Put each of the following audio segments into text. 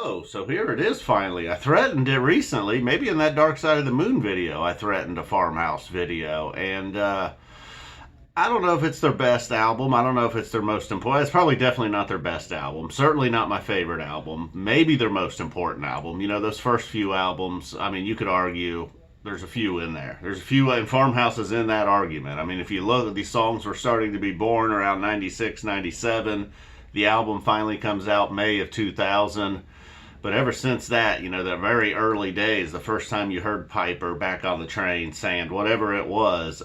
Oh, so here it is finally. I threatened it recently, maybe in that Dark Side of the Moon video. I threatened a Farmhouse video, and I don't know if it's their best album. I don't know if it's their most important. It's probably definitely not their best album. Certainly not my favorite album. Maybe their most important album. You know, those first few albums, I mean, you could argue there's a few in there. There's a few, and Farmhouse is in that argument. I mean, if you look at these songs were starting to be born around 96, 97. The album finally comes out May of 2000. But ever since that, you know, the very early days, the first time you heard Piper, Back on the Train, Sand, whatever it was,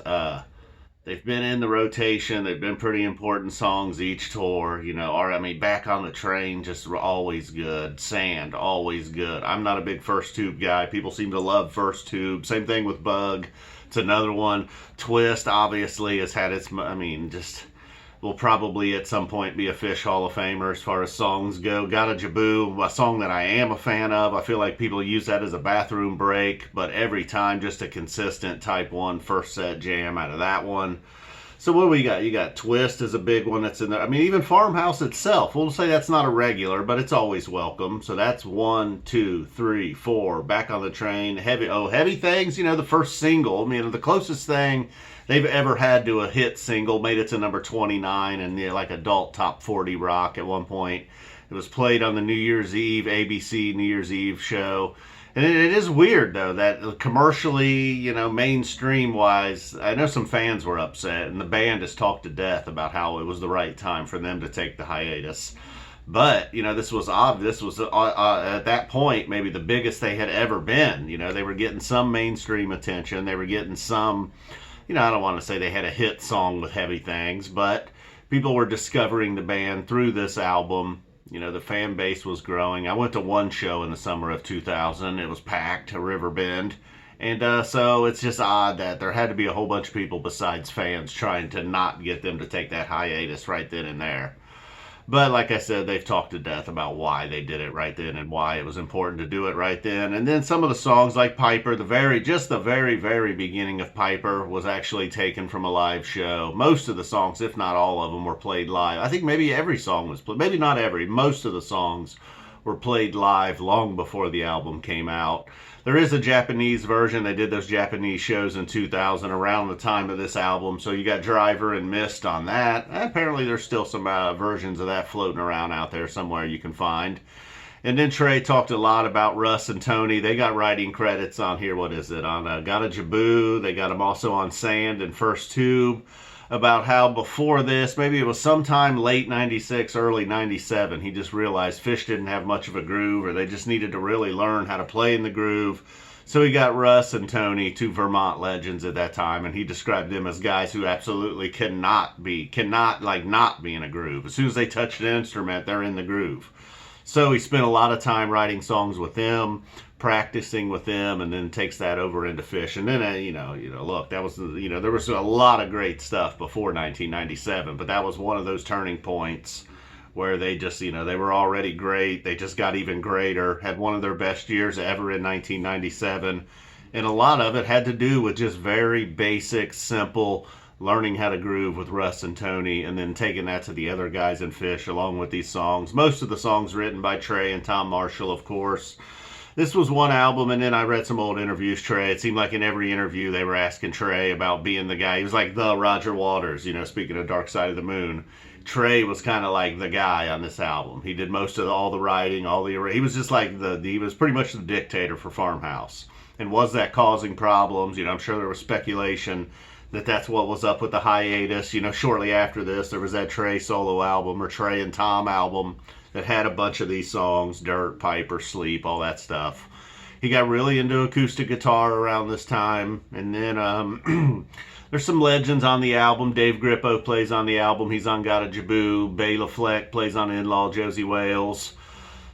they've been in the rotation. They've been pretty important songs each tour, you know. Or, I mean, Back on the Train, just always good. Sand, always good. I'm not a big First Tube guy. People seem to love First Tube. Same thing with Bug. It's another one. Twist, obviously, has had its, I mean, just will probably at some point be a Phish Hall of Famer as far as songs go. Got a Jibboo, a song that I am a fan of. I feel like people use that as a bathroom break, but every time just a consistent type 1 first set jam out of that one. So what do we got? You got Twist is a big one that's in there. I mean, even Farmhouse itself, we'll say that's not a regular, but it's always welcome. So that's 1, 2, 3, 4. Back on the Train. Heavy Things, you know, the first single. I mean, the closest thing they've ever had to a hit single, made it to number 29 in the like adult top 40 rock at one point. It was played on the New Year's Eve ABC New Year's Eve show. And it is weird though that commercially, you know, mainstream wise, I know some fans were upset, and the band has talked to death about how it was the right time for them to take the hiatus. But, you know, this was odd. This was at that point maybe the biggest they had ever been. You know, they were getting some mainstream attention. They were getting some, you know, I don't want to say they had a hit song with Heavy Things, but people were discovering the band through this album. You know, the fan base was growing. I went to one show in the summer of 2000. It was packed to Riverbend. And so it's just odd that there had to be a whole bunch of people besides fans trying to not get them to take that hiatus right then and there. But like I said, they've talked to death about why they did it right then and why it was important to do it right then. And then some of the songs like Piper, the very beginning of Piper was actually taken from a live show. Most of the songs, if not all of them, were played live. I think maybe every song was played. Maybe not every. Most of the songs were played live long before the album came out. There is a Japanese version. They did those Japanese shows in 2000 around the time of this album. So you got Driver and Mist on that. Apparently there's still some versions of that floating around out there somewhere you can find. And then Trey talked a lot about Russ and Tony. They got writing credits on here. What is it? On Got a Jibboo. They got them also on Sand and First Tube. About how before this, maybe it was sometime late 96, early 97, he just realized Phish didn't have much of a groove, or they just needed to really learn how to play in the groove. So he got Russ and Tony, two Vermont legends at that time, and he described them as guys who absolutely cannot not be in a groove. As soon as they touch an instrument, they're in the groove. So he spent a lot of time writing songs with them, practicing with them, and then takes that over into Phish. And then, look, that was, there was a lot of great stuff before 1997, but that was one of those turning points where they just, they were already great. They just got even greater, had one of their best years ever in 1997. And a lot of it had to do with just very basic, simple learning how to groove with Russ and Tony, and then taking that to the other guys in Phish along with these songs. Most of the songs written by Trey and Tom Marshall, of course. This was one album, and then I read some old interviews. Trey, it seemed like in every interview they were asking Trey about being the guy. He was like the Roger Waters, speaking of Dark Side of the Moon. Trey was kind of like the guy on this album. He did most of all the writing, he was just like he was pretty much the dictator for Farmhouse. And was that causing problems? I'm sure there was speculation that that's what was up with the hiatus. Shortly after this, there was that Trey solo album, or Trey and Tom album, that had a bunch of these songs, Dirt, Piper, Sleep, all that stuff. He got really into acoustic guitar around this time. And then there's some legends on the album. Dave Grippo plays on the album. He's on Got a Jibboo. Bela Fleck plays on In-Law, Josie Wales.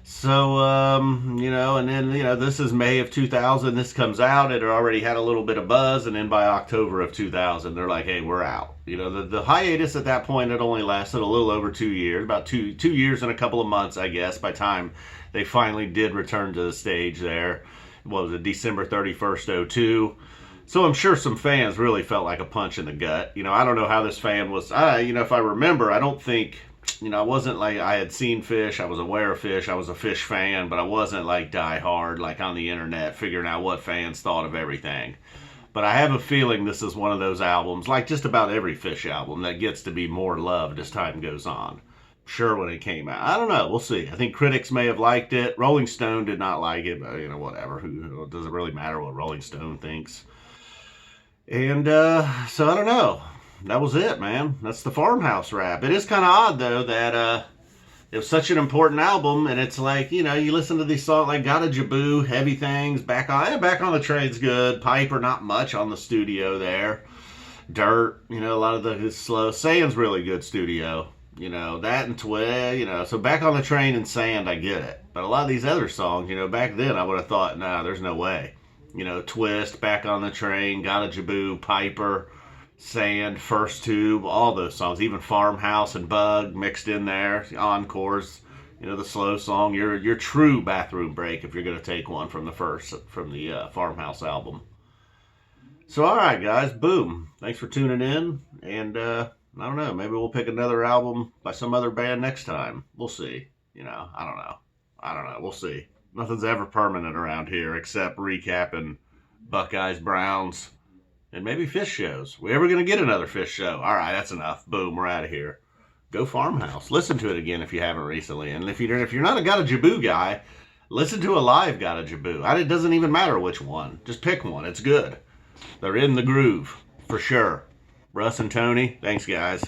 So, and then, this is May of 2000. This comes out. It already had a little bit of buzz. And then by October of 2000, they're like, hey, we're out. The hiatus at that point had only lasted a little over 2 years, about two years and a couple of months, I guess, by the time they finally did return to the stage there. What was it, December 31st, 02. So I'm sure some fans really felt like a punch in the gut. I don't know how this fan was. If I remember, I don't think I wasn't like, I had seen Phish, I was aware of Phish, I was a Phish fan, but I wasn't like die hard, like on the internet, figuring out what fans thought of everything. But I have a feeling this is one of those albums, like just about every Phish album, that gets to be more loved as time goes on. Sure, when it came out. I don't know. We'll see. I think critics may have liked it. Rolling Stone did not like it, but whatever. Who does it really matter what Rolling Stone thinks? And so I don't know. That was it, man. That's the Farmhouse rap. It is kind of odd though that it was such an important album, and it's like you listen to these songs like "Got a Jibboo," "Heavy Things," "Back on the Train's" good. "Piper," not much on the studio there. "Dirt," a lot of the slow. "Sand's" really good studio. That and Twig, so "Back on the Train" and "Sand," I get it. But a lot of these other songs, back then I would have thought, nah, there's no way. "Twist," "Back on the Train," "Got a Jibboo," "Piper," "Sand," "First Tube," all those songs, even "Farmhouse" and "Bug" mixed in there, encores, the slow song, your true bathroom break if you're going to take one from the Farmhouse album. So all right, guys, boom. Thanks for tuning in, and I don't know. Maybe we'll pick another album by some other band next time. We'll see. I don't know. We'll see. Nothing's ever permanent around here except recapping Buckeyes, Browns, and maybe Phish shows. We ever going to get another Phish show? All right, that's enough. Boom, we're out of here. Go Farmhouse. Listen to it again if you haven't recently. And if you're not a Got a Jibboo guy, listen to a live Got a Jibboo. It doesn't even matter which one. Just pick one. It's good. They're in the groove, for sure. Russ and Tony, thanks, guys.